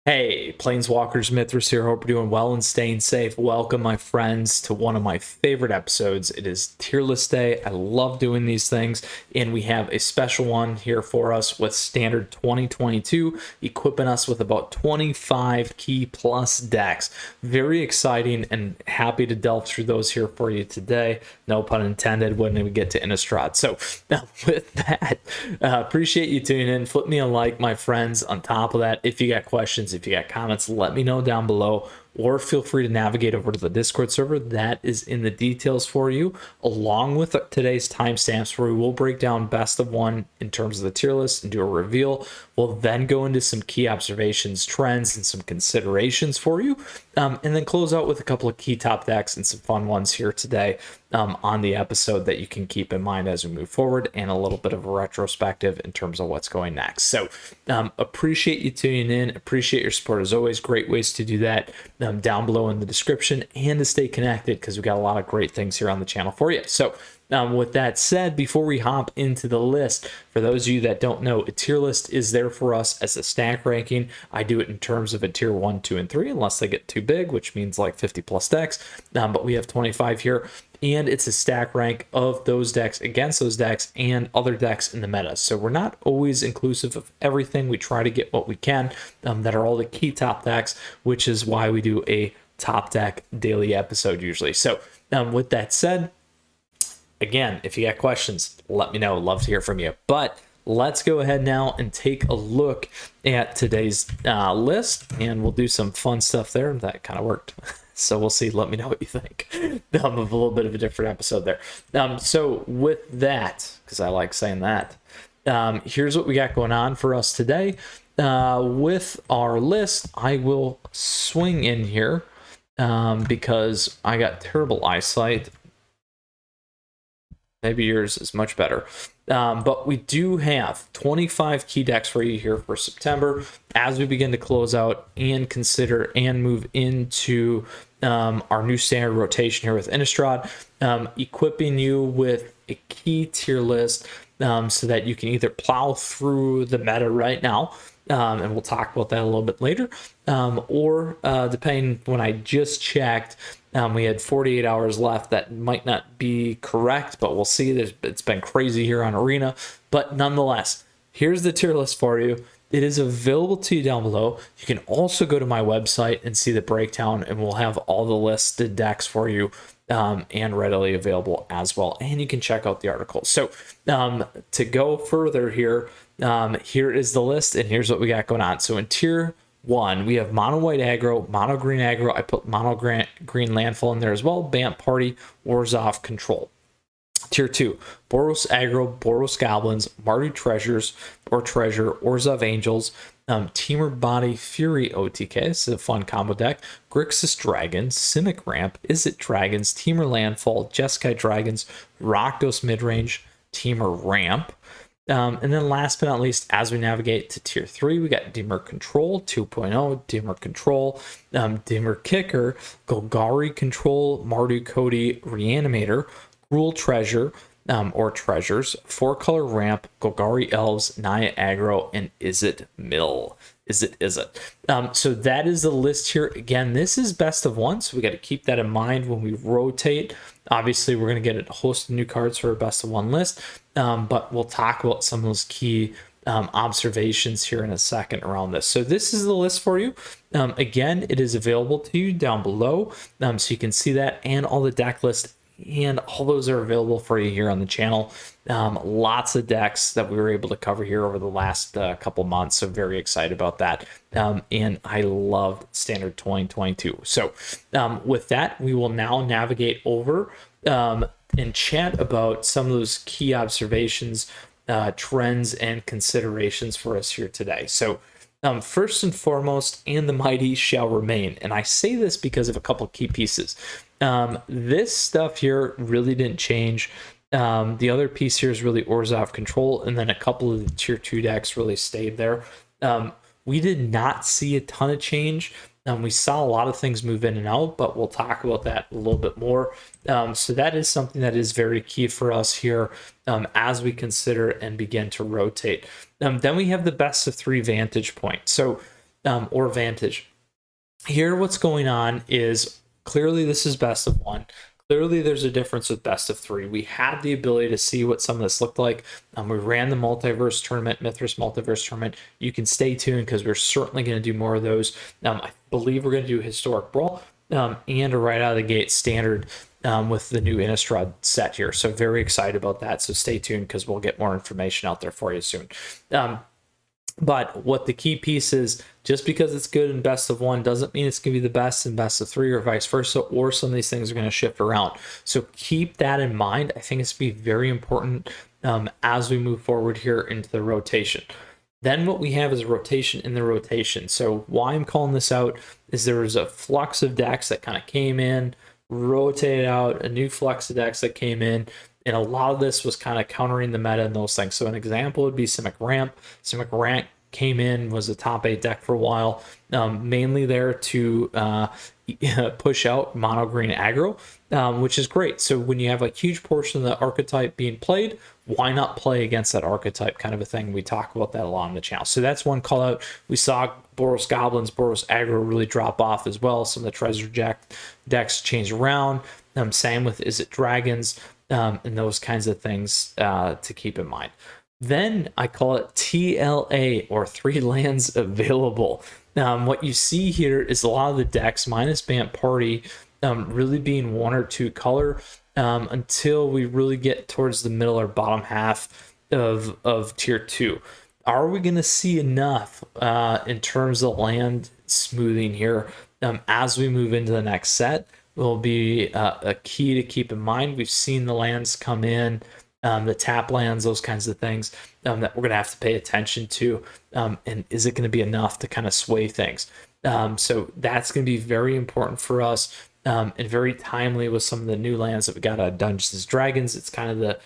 Hey, Planeswalkers, Mithras here. Hope you're doing well and staying safe. Welcome, my friends, to one of my favorite episodes. It is Tier List Day. I love doing these things, and we have a special one here for us with Standard 2022, equipping us with about 25 key plus decks. Very exciting and happy to delve through those here for you today. No pun intended when we get to Innistrad. So, with that, appreciate you tuning in. Flip me a like, my friends. On top of that, if you got questions, if you got comments, let me know down below, or feel free to navigate over to the Discord server. That is in the details for you, along with today's timestamps, where we will break down best of one in terms of the tier list and do a reveal. We'll then go into some key observations, trends, and some considerations for you, and then close out with a couple of key top decks and some fun ones here today on the episode that you can keep in mind as we move forward, and a little bit of a retrospective in terms of what's going next. So appreciate you tuning in, appreciate your support as always. Great ways to do that down below in the description, and to stay connected because we got a lot of great things here on the channel for you. So with that said, before we hop into the list, for those of you that don't know, a tier list is there for us as a stack ranking. I do it in terms of a tier 1, 2, and 3, unless they get too big, which means like 50 plus decks. But we have 25 here, and it's a stack rank of those decks against those decks and other decks in the meta. So we're not always inclusive of everything. We try to get what we can that are all the key top decks, which is why we do a top deck daily episode usually. So with that said, again, if you got questions, let me know. Love to hear from you. But let's go ahead now and take a look at today's list, and we'll do some fun stuff there. That kind of worked. So we'll see. Let me know what you think of a little bit of a different episode there. So with that, because I like saying that, here's what we got going on for us today. With our list, I will swing in here because I got terrible eyesight. Maybe yours is much better. But we do have 25 key decks for you here for September as we begin to close out and consider and move into our new standard rotation here with Innistrad, equipping you with a key tier list so that you can either plow through the meta right now, and we'll talk about that a little bit later, or depending, when I just checked, we had 48 hours left. That might not be correct, but we'll see. It's been crazy here on Arena, but nonetheless, here's the tier list for you. It is available to you down below. You can also go to my website and see the breakdown, and we'll have all the listed decks for you and readily available as well. And you can check out the article. So to go further here, here is the list, and here's what we got going on. So in tier 1, we have mono white aggro, mono green aggro. I put mono green landfall in there as well. Bant Party, Orzhov Control. Tier 2, Boros Aggro, Boros Goblins, Mardu Treasures or Treasure, Orzhov Angels, Temur Body, Fury OTK. This is a fun combo deck. Grixis Dragons, Simic Ramp, Izzet Dragons, Temur Landfall, Jeskai Dragons, Rakdos Midrange, Temur Ramp. And then last but not least, as we navigate to tier 3, we got Dimir Control 2.0, Dimir Control, Dimir Kicker, Golgari Control, Mardu Cody Reanimator, Rule Treasure or Treasures, 4-color Ramp, Golgari Elves, Naya Aggro, and Izzet Mill. Izzet. So that is the list here. Again, this is best of one, so we got to keep that in mind when we rotate. Obviously, we're going to get a host of new cards for a best of one list, but we'll talk about some of those key observations here in a second around this. So this is the list for you. Again, it is available to you down below, so you can see that, and all the deck lists, and all those are available for you here on the channel. Lots of decks that we were able to cover here over the last couple months, so very excited about that. And I love Standard 2022. So with that, we will now navigate over and chat about some of those key observations, trends, and considerations for us here today. So first and foremost, and the mighty shall remain. And I say this because of a couple key pieces. This stuff here really didn't change. The other piece here is really Orzhov Control, and then a couple of the tier 2 decks really stayed there. We did not see a ton of change. We saw a lot of things move in and out, but we'll talk about that a little bit more. So that is something that is very key for us here as we consider and begin to rotate. Then we have the best of 3 vantage point. So or Vantage. Here, what's going on is clearly this is best of one. Clearly, there's a difference with best of three. We had the ability to see what some of this looked like. We ran the multiverse tournament, Mithras multiverse tournament. You can stay tuned because we're certainly going to do more of those. I believe we're going to do historic brawl and a right out of the gate standard with the new Innistrad set here. So very excited about that. So stay tuned because we'll get more information out there for you soon. But what the key piece is, just because it's good in best of one doesn't mean it's going to be the best in best of three or vice versa, or some of these things are going to shift around. So keep that in mind. I think it's going to be very important as we move forward here into the rotation. Then what we have is a rotation in the rotation. So why I'm calling this out is there was a flux of decks that kind of came in, rotated out, a new flux of decks that came in, and a lot of this was kind of countering the meta and those things. So an example would be Simic Ramp. Simic Ramp came in, was a top 8 deck for a while, mainly there to push out mono green aggro, which is great. So when you have a huge portion of the archetype being played, why not play against that archetype kind of a thing? We talk about that a lot on the channel. So that's one call out. We saw Boros Goblins, Boros Aggro really drop off as well. Some of the treasure decks change around. Same with Izzet Dragons. And those kinds of things to keep in mind. Then I call it TLA, or 3 lands available. What you see here is a lot of the decks, minus Bant Party, really being 1 or 2 color until we really get towards the middle or bottom half of tier 2. Are we going to see enough in terms of land smoothing here as we move into the next set? Will be a key to keep in mind. We've seen the lands come in, the tap lands, those kinds of things that we're going to have to pay attention to. And is it going to be enough to kind of sway things? So that's going to be very important for us and very timely with some of the new lands that we got out of Dungeons & Dragons. It's kind of the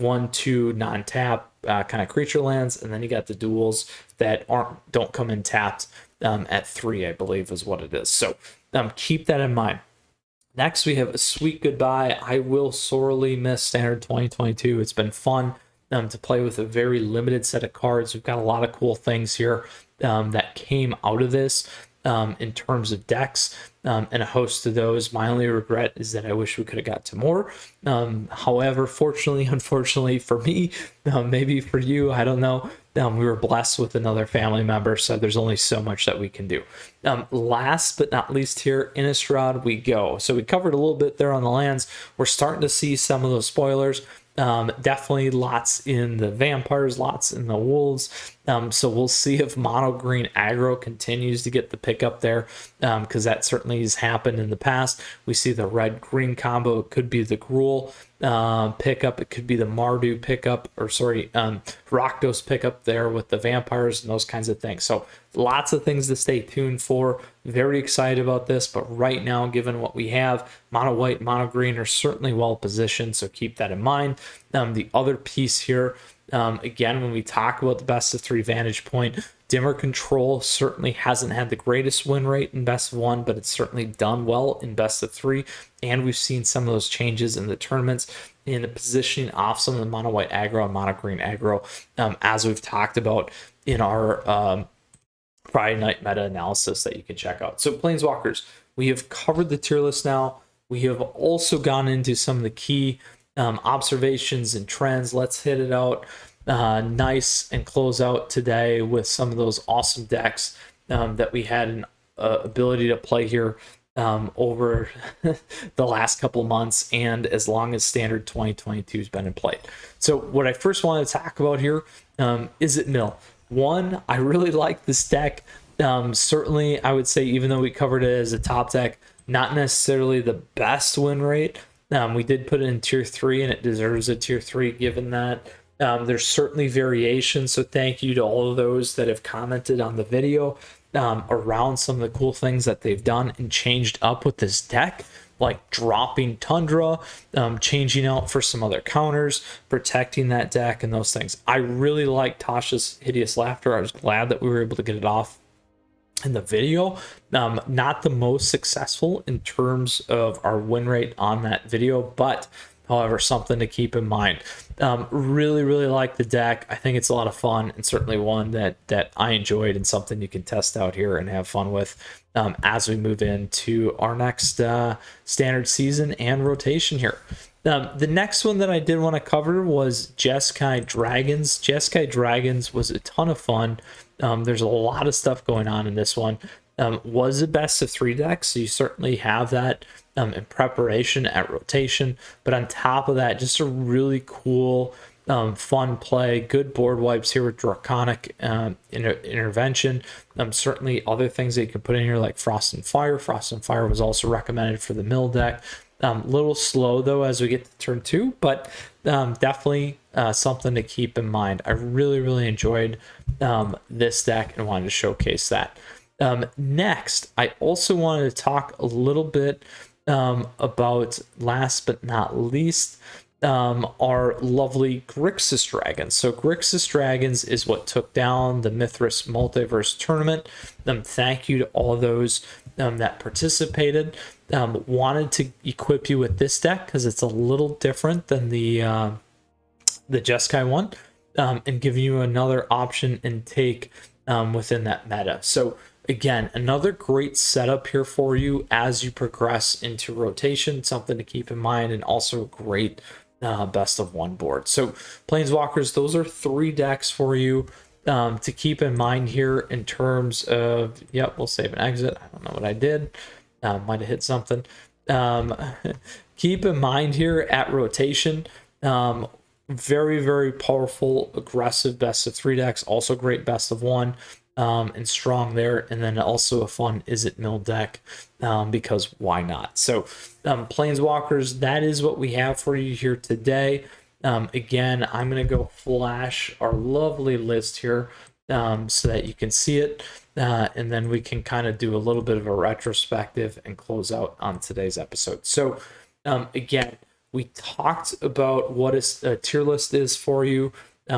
1-2 non-tap kind of creature lands, and then you got the duels that don't come in tapped at 3, I believe is what it is. So keep that in mind. Next, we have a sweet goodbye. I will sorely miss Standard 2022. It's been fun to play with a very limited set of cards. We've got a lot of cool things here that came out of this in terms of decks and a host of those. My only regret is that I wish we could have got to more. However, fortunately, unfortunately for me, maybe for you, I don't know, we were blessed with another family member, so there's only so much that we can do. Last but not least here, Innistrad we go. So we covered a little bit there on the lands. We're starting to see some of those spoilers. Definitely lots in the vampires, lots in the wolves. So we'll see if mono green aggro continues to get the pickup there, because that certainly has happened in the past. We see the red green combo. It could be the Gruul pickup. It could be the Mardu pickup, or sorry, Rakdos pickup there with the vampires and those kinds of things. So lots of things to stay tuned for. Very excited about this, but right now, given what we have, mono white, mono green are certainly well positioned, so keep that in mind. The other piece here, again, when we talk about the best of 3 vantage point, Dimir Control certainly hasn't had the greatest win rate in best of 1, but it's certainly done well in best of 3, and we've seen some of those changes in the tournaments in the positioning off some of the mono white aggro and mono green aggro, as we've talked about in our Friday night meta analysis that you can check out. So Planeswalkers, we have covered the tier list now. We have also gone into some of the key observations and trends. Let's hit it out nice and close out today with some of those awesome decks that we had an ability to play here over the last couple of months, and as long as Standard 2022 has been in play. So what I first want to talk about here is Izzet Mill. One, I really like this deck. Certainly, I would say, even though we covered it as a top deck, not necessarily the best win rate. We did put it in tier 3, and it deserves a tier 3 given that. There's certainly variation, so thank you to all of those that have commented on the video around some of the cool things that they've done and changed up with this deck, like dropping Tundra, changing out for some other counters, protecting that deck, and those things. I really like Tasha's Hideous Laughter. I was glad that we were able to get it off in the video. Not the most successful in terms of our win rate on that video, but However, something to keep in mind. Really like the deck. I think it's a lot of fun, and certainly one that I enjoyed, and something you can test out here and have fun with as we move into our next standard season and rotation here. The next one that I did want to cover was Jeskai Dragons. Jeskai Dragons was a ton of fun. There's a lot of stuff going on in this one. Was a best of 3 deck, so you certainly have that in preparation at rotation. But on top of that, just a really cool, fun play. Good board wipes here with Draconic Intervention. Certainly other things that you can put in here like Frost and Fire. Frost and Fire was also recommended for the mill deck. Little slow though as we get to turn 2, but definitely something to keep in mind. I really enjoyed this deck and wanted to showcase that. Next, I also wanted to talk a little bit about, last but not least, our lovely Grixis Dragons. So Grixis Dragons is what took down the Mithras Multiverse Tournament. Thank you to all those that participated. Wanted to equip you with this deck because it's a little different than the Jeskai one, and give you another option and take within that meta. So again, another great setup here for you as you progress into rotation, something to keep in mind, and also great best of 1 board. So Planeswalkers, those are 3 decks for you to keep in mind here in terms of, yep, we'll save and exit. I don't know what I did. Might have hit something. Keep in mind here at rotation, very powerful, aggressive best of 3 decks, also great best of 1. And strong there, and then also a fun Izzet Mill deck, because why not? So Planeswalkers, that is what we have for you here today. Again, I'm going to go flash our lovely list here so that you can see it, and then we can kind of do a little bit of a retrospective and close out on today's episode. So again, we talked about what a tier list is for you.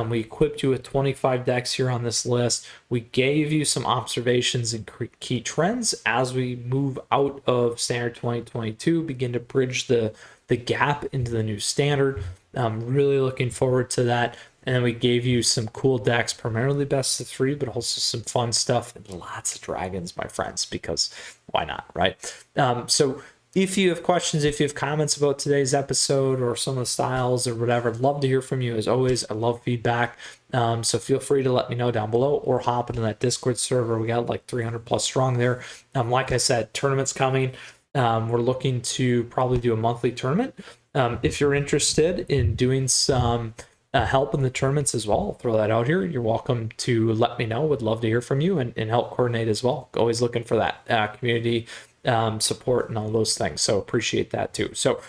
We equipped you with 25 decks here on this list. We gave you some observations and key trends as we move out of standard 2022, begin to bridge the gap into the new standard. Really looking forward to that. And then we gave you some cool decks, primarily best of 3, but also some fun stuff and lots of dragons, my friends, because why not, right? So if you have questions, if you have comments about today's episode or some of the styles or whatever, I'd love to hear from you as always. I love feedback. So feel free to let me know down below or hop into that Discord server. We got like 300 plus strong there. Like I said, tournaments coming. We're looking to probably do a monthly tournament. If you're interested in doing some help in the tournaments as well, I'll throw that out here. You're welcome to let me know. Would love to hear from you and help coordinate as well. Always looking for that community support and all those things, so appreciate that too. So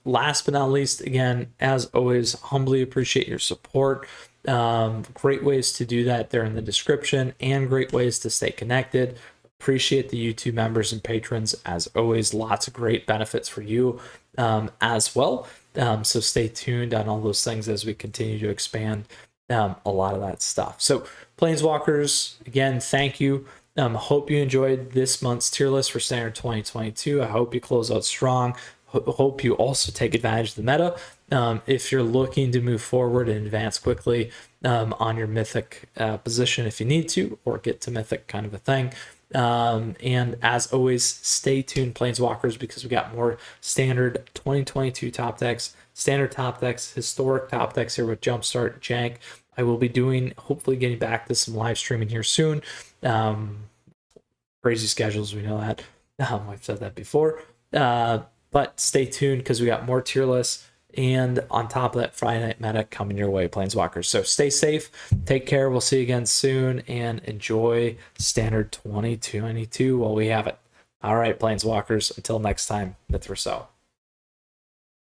last but not least, again, as always, humbly appreciate your support. Great ways to do that there in the description, and great ways to stay connected. Appreciate the YouTube members and patrons as always. Lots of great benefits for you as well. So stay tuned on all those things as we continue to expand a lot of that stuff. So Planeswalkers, again, thank you. Hope you enjoyed this month's tier list for standard 2022. I hope you close out strong. Hope you also take advantage of the meta. If you're looking to move forward and advance quickly on your mythic position if you need to, or get to mythic kind of a thing. And as always, stay tuned, Planeswalkers, because we got more standard 2022 top decks, standard top decks, historic top decks here with Jumpstart, Jank. I will be doing, hopefully getting back to some live streaming here soon. Crazy schedules, we know that. I've said that before. But stay tuned because we got more tier lists. And on top of that, Friday Night Meta coming your way, Planeswalkers. So stay safe, take care. We'll see you again soon, and enjoy standard 2022 while we have it. All right, Planeswalkers, until next time, Mithras out.